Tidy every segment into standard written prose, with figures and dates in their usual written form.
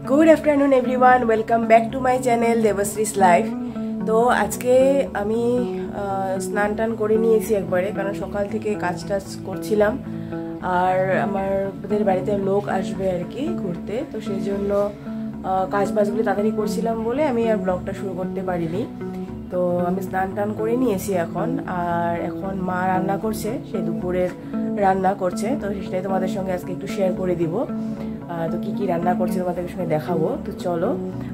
Good afternoon everyone, welcome back to my channel Debashree's life. तो आज के आमी स्नान टान करे निয়েছি একবারে, কারণ সকাল থেকে কাজ টাজ করছিলাম আর আমাদের বাড়িতে লোক আসবে আর কি ঘুরতে, তো সেই জন্য কাজ বাজগুলো তাড়াতাড়ি করছিলাম বলে আমি আর ব্লগটা শুরু করতে পারিনি। তো আমি স্নান টান করে নিয়েছি এখন, আর এখন মা রান্না করছে, সে দুপুরের রান্না করছে, তো সেটাই তোমাদের সঙ্গে আজকে একটু শেয়ার করে দিব। তো কি কি রান্না করছে তোমাদের সঙ্গে দেখাবো, তো চলো।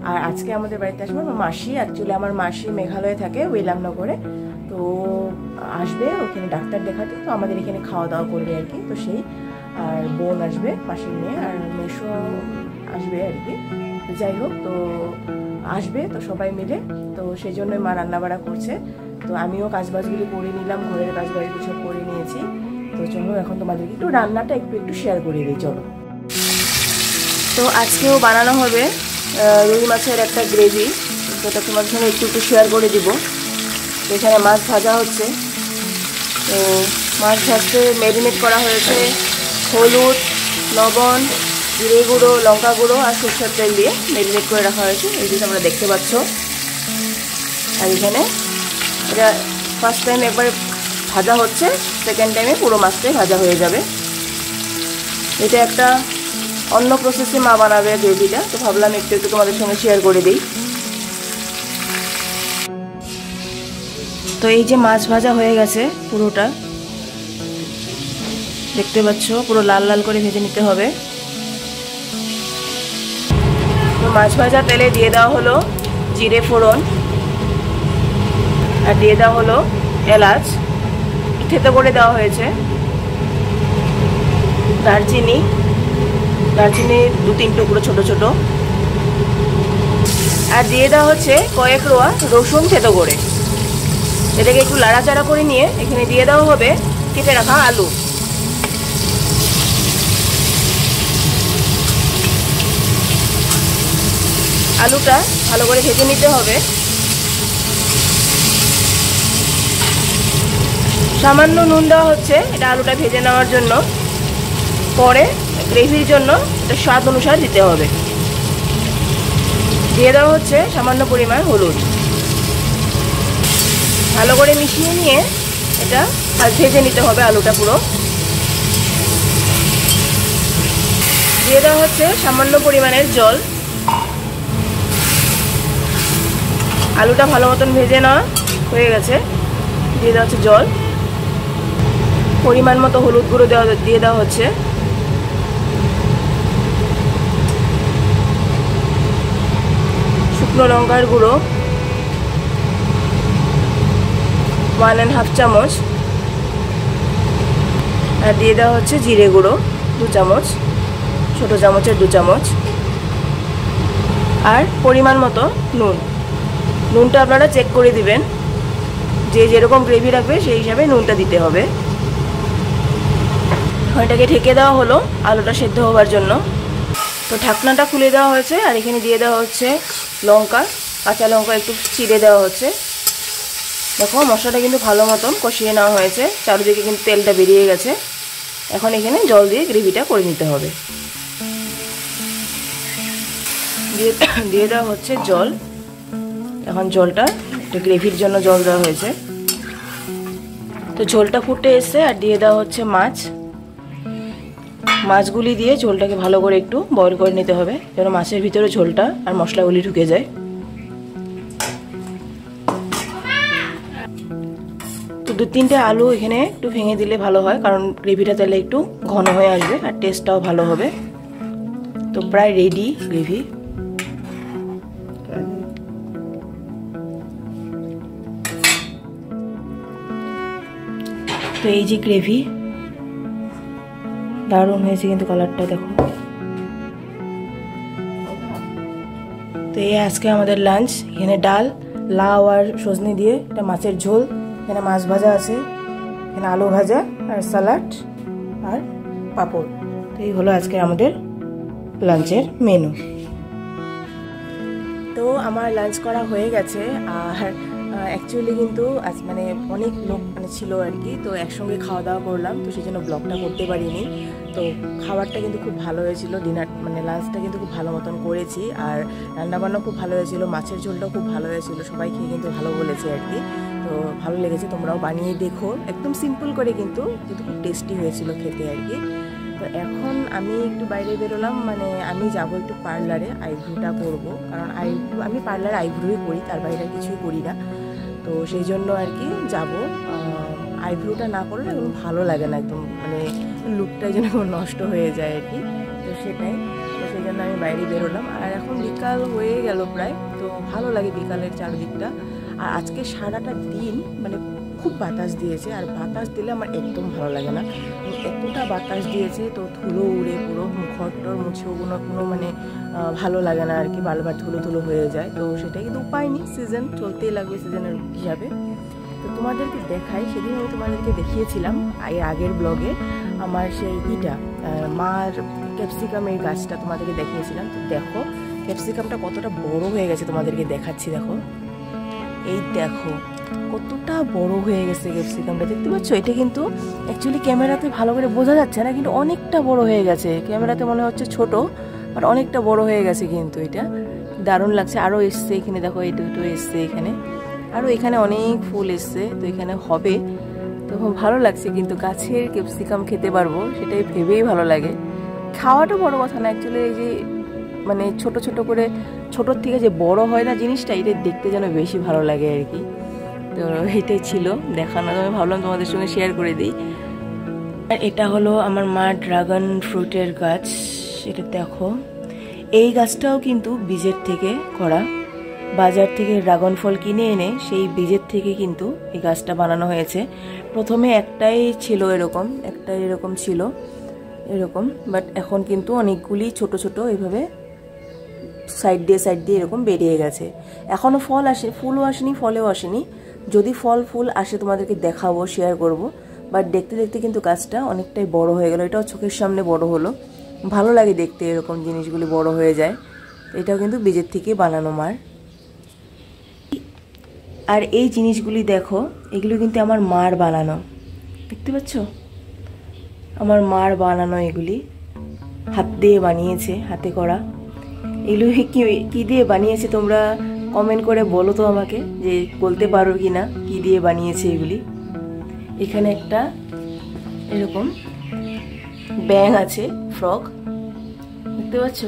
আর আজকে আমাদের বাড়িতে আসবে আমার মাসি, অ্যাকচুয়ালি আমার মাসি মেঘালয়ে থাকে, উইলামনগরে, তো আসবে ওখানে ডাক্তার দেখাতে, তো আমাদের এখানে খাওয়া দাওয়া করবে আর কি। তো সেই আর বোন আসবে মাসির মেয়ে, আর মেশো আসবে আর কি। তো যাই হোক, তো আসবে তো সবাই মিলে, তো সেই জন্যই মা রান্নাবাড়া করছে। তো আমিও কাজবাজগুলি করে নিলাম, ঘরের কাজবাজগুলি সব করে নিয়েছি। তো চলো এখন তোমাদেরকে একটু রান্নাটা একটু শেয়ার করে দিই, চলো। তো আজকেও বানানো হবে রুই মাছের একটা গ্রেভি, সেটা তোমার সঙ্গে একটু শেয়ার করে দিব। তো এখানে মাছ ভাজা হচ্ছে, তো মাছ ভাজতে ম্যারিনেট করা হয়েছে হলুদ, লবণ, জিরে গুঁড়ো, লঙ্কা গুঁড়ো আর সরষের তেল দিয়ে ম্যারিনেট করে রাখা হয়েছে, এই যে তোমরা দেখতে পাচ্ছ। আর এখানে এটা ফার্স্ট টাইম একবার ভাজা হচ্ছে, সেকেন্ড টাইমে পুরো মাছটাই ভাজা হয়ে যাবে। এটা একটা অন্য প্রসেসে মা বানাবে গ্রেভিটা, তো ভাবলাম একটু তোমাদের সঙ্গে শেয়ার করে দিই। তো এই যে মাছ ভাজা হয়ে গেছে পুরোটা, দেখতে পাচ্ছ, পুরো লাল লাল করে ভেজে নিতে হবে। তো মাছ ভাজা তেলে দিয়ে দেওয়া হলো জিরে ফোড়ন, আর দিয়ে দেওয়া হলো এলাচ, থেতো করে দেওয়া হয়েছে দারচিনি 2-3 টুকরো ছোট ছোট, আর দিয়ে দেওয়া হচ্ছে কয়েক রোয়া রসুন থেতো করে। এটাকে একটু লাড়াচাড়া করে নিয়ে এখানে দিয়ে দেওয়া হবে কেটে রাখা আলু। আলুটা ভালো করে ভেজে নিতে হবে। সামান্য নুন দেওয়া হচ্ছে এটা আলুটা ভেজে নেওয়ার জন্য, পরে গ্রেভির জন্য এটা স্বাদ অনুসার দিতে হবে। দিয়ে দেওয়া হচ্ছে সামান্য পরিমাণ হলুদ। ভালো করে মিশিয়ে নিয়ে এটা ভেজে নিতে হবে আলুটা পুরো। দিয়ে দেওয়া হচ্ছে সামান্য পরিমাণের জল। আলুটা ভালো মতন ভেজে নেওয়া হয়ে গেছে, দিয়ে দেওয়া হচ্ছে জল, পরিমাণ মতো হলুদ গুঁড়ো দিয়ে দেওয়া হচ্ছে, শুকনো লঙ্কার গুঁড়ো 1.5 চামচ, আর দিয়ে দেওয়া হচ্ছে জিরে গুঁড়ো 2 চামচ, ছোটো চামচের 2 চামচ, আর পরিমাণ মতো নুনটা আপনারা চেক করে দিবেন, যে যেরকম গ্রেভি রাখবে সেই হিসাবে নুনটা দিতে হবে। এটাকে ঢেকে দেওয়া হলো আলুটা সেদ্ধ হওয়ার জন্য। তো ঢাকনাটা খুলে দেওয়া হয়েছে, আর এখানে দিয়ে দেওয়া হচ্ছে লঙ্কা, কাঁচা লঙ্কা একটু চিড়ে দেওয়া হচ্ছে। দেখো মশলাটা কিন্তু ভালো মতন কষিয়ে নেওয়া হয়েছে, চারিদিকে কিন্তু তেলটা বেরিয়ে গেছে। এখন এখানে জল দিয়ে গ্রেভিটা করে নিতে হবে। দিয়ে দেওয়া হচ্ছে জল। এখন জলটা একটা গ্রেভির জন্য জল দেওয়া হয়েছে, তো ঝোলটা ফুটে এসছে, আর দিয়ে দেওয়া হচ্ছে মাছগুলি দিয়ে ঝোলটাকে ভালো করে একটু বয়ল করে নিতে হবে, যেন মাছের ভিতরে ঝোলটা আর মশলাগুলি ঢুকে যায়। তো 2-3টে আলু এখানে একটু ভেঙে দিলে ভালো হয়, কারণ গ্রেভিটা তাহলে একটু ঘন হয়ে আসবে আর টেস্টটাও ভালো হবে। তো প্রায় রেডি গ্রেভি। তো এই যে গ্রেভি, দারুণ হয়েছে কিন্তু কালারটা দেখো। তো এই আজকে আমাদের লাঞ্চ, এখানে ডাল, লাউ আর সজনে দিয়ে এটা মাছের ঝোল, এখানে মাছ ভাজা আছে, এখানে আলু ভাজা আর স্যালাড আর পাঁপড়। তো এই হলো আজকে আমাদের লাঞ্চের মেনু। তো আমার লাঞ্চ করা হয়ে গেছে, আর অ্যাকচুয়ালি কিন্তু আজ মানে অনেক লোক ছিল আর কি, তো একসঙ্গে খাওয়া দাওয়া করলাম, তো সেই জন্য ব্লগটা করতে পারিনি। তো খাবারটা কিন্তু খুব ভালো হয়েছিল, ডিনার মানে লাঞ্চটা কিন্তু খুব ভালো মতন করেছি, আর রান্নাবান্না খুব ভালো হয়েছিল, মাছের ঝোলটাও খুব ভালো হয়েছিল, সবাই খেয়ে কিন্তু ভালো বলেছে আর কি। তো ভালো লেগেছে, তোমরাও বানিয়ে দেখো, একদম সিম্পল করে কিন্তু খুব টেস্টি হয়েছিল খেতে আর কি। তো এখন আমি একটু বাইরে বেরোলাম, মানে আমি যাবো একটু পার্লারে, আইব্রোটা করব, কারণ আমি পার্লারে আইব্রোই করি, তার বাইরে কিছুই করি না। তো সেই জন্য আর কি যাবো। আইব্রোটা না করলে একদম ভালো লাগে না, একদম মানে লুকটা যেন নষ্ট হয়ে যায় আর কি। তো সেটাই, তো সেই জন্য আমি বাইরে বেরোলাম। আর এখন বিকাল হয়ে গেল প্রায়, তো ভালো লাগে বিকালের চারদিকটা। আর আজকে সারাটা দিন মানে খুব বাতাস দিয়েছে, আর বাতাস দিলে আমার একদম ভালো লাগে না, এতটা বাতাস দিয়েছে, তো ধুলো উড়ে পুরো ঘরটর মুছেও কোনো মানে ভালো লাগে না আর কি, বারবার ধুলো ধুলো হয়ে যায়। তো সেটাই, কিন্তু উপায় নেই, সিজন চলতেই লাগবে সিজনের হিসাবে। তো তোমাদেরকে দেখাই, সেদিন আমি তোমাদেরকে দেখিয়েছিলাম এর আগের ব্লগে আমার সেই মার ক্যাপসিকামের গাছটা তোমাদেরকে দেখিয়েছিলাম। তো দেখো ক্যাপসিকামটা কতটা বড় হয়ে গেছে, তোমাদেরকে দেখাচ্ছি। দেখো, এই দেখো কতটা বড় হয়ে গেছে ক্যাপসিকামটা, দেখতে পাচ্ছ? এটা কিন্তু অ্যাকচুয়ালি ক্যামেরাতে ভালো করে বোঝা যাচ্ছে না, কিন্তু অনেকটা বড় হয়ে গেছে। ক্যামেরাতে মনে হচ্ছে ছোট, বাট অনেকটা বড় হয়ে গেছে কিন্তু এটা, দারুণ লাগছে। আরও এসছে এখানে, দেখো এই দুটো এসছে এখানে, আরও এখানে অনেক ফুল এসছে, তো এখানে হবে। তো ভালো লাগছে, কিন্তু গাছের ক্যাপসিকাম খেতে পারবো সেটাই ভেবেই ভালো লাগে। খাওয়াটা বড় কথা না, অ্যাকচুয়ালি এই যে মানে ছোট ছোট করে ছোটোর থেকে যে বড় হয় না জিনিসটা, এটা দেখতে যেন বেশি ভালো লাগে আর কি। তো এটাই ছিল দেখানো, আমি ভাবলাম তোমাদের সঙ্গে শেয়ার করে দিই। আর এটা হলো আমার মা ড্রাগন ফ্রুটের গাছ, এটা দেখো। এই গাছটাও কিন্তু বীজের থেকে করা, বাজার থেকে ড্রাগন ফল কিনে এনে সেই বীজের থেকে কিন্তু এই গাছটা বানানো হয়েছে। প্রথমে একটাই ছিল এরকম, একটা এরকম ছিল এরকম, বাট এখন কিন্তু অনেকগুলি ছোট ছোট এইভাবে সাইড দিয়ে এরকম বেরিয়ে গেছে। এখনও ফল আসে, ফুলও আসেনি, ফলেও আসেনি। যদি ফুল আসে তোমাদেরকে দেখাবো, শেয়ার করব। বাট দেখতে দেখতে কিন্তু গাছটা অনেকটাই বড় হয়ে গেল, এটাও চোখের সামনে বড় হলো। ভালো লাগে দেখতে, এরকম জিনিসগুলি বড় হয়ে যায়। এটাও কিন্তু বীজের থেকে বানানো মার। আর এই জিনিসগুলি দেখো, এগুলো কিন্তু আমার মার বানানো, দেখতে পাচ্ছ? আমার মার বানানো, এগুলি হাত দিয়ে বানিয়েছে, হাতে করা। এগুলো কি দিয়ে বানিয়েছে তোমরা কমেন্ট করে বলো তো আমাকে, যে বলতে পারো কি না কি দিয়ে বানিয়েছে এগুলি। এখানে একটা এরকম ব্যাঙ আছে, ফ্রগ, দেখতে পাচ্ছ?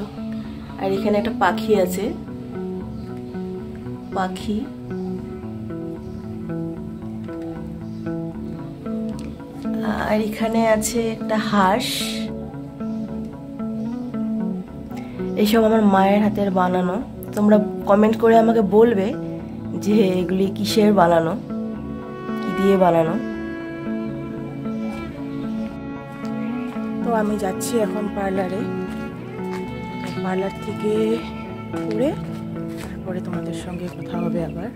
আর এখানে একটা পাখি আছে, পাখি। আর এখানে আছে একটা হাঁস। এইসব আমার মায়ের হাতের বানানো। তোমরা কমেন্ট করে আমাকে বলবে যে এগুলি কিসের বানানো, কি দিয়ে বানানো। তো আমি যাচ্ছি এখন পার্লারে, পার্লার থেকে ঘুরে তারপরে তোমাদের সঙ্গে কথা হবে আবার।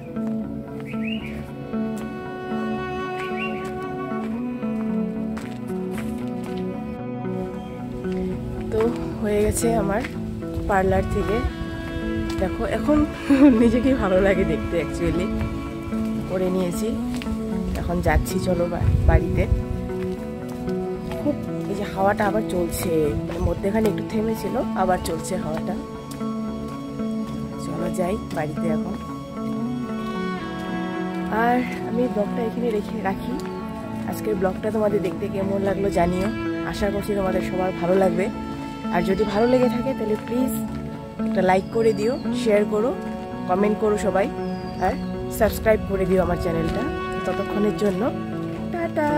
তো হয়ে গেছে আমার পার্লার থেকে, দেখো এখন নিজেকেই ভালো লাগে দেখতে, অ্যাকচুয়ালি করে নিয়েছি। এখন যাচ্ছি, চলো বাড়িতে। খুব এই যে হাওয়াটা আবার চলছে, মানে মধ্যেখানে একটু থেমেছিল, আবার চলছে হাওয়াটা। চলো যাই বাড়িতে এখন। আর আমি ব্লগটা এখানে রাখি। আজকের ব্লগটা তোমাদের দেখতে কেমন লাগলো জানিও, আশা করছি তোমাদের সবার ভালো লাগবে। আর যদি ভালো লেগে থাকে তাহলে প্লিজ একটা লাইক করে দিও, শেয়ার করো, কমেন্ট করো সবাই, আর সাবস্ক্রাইব করে দিও আমার চ্যানেলটা। ততক্ষণের জন্য টাটা।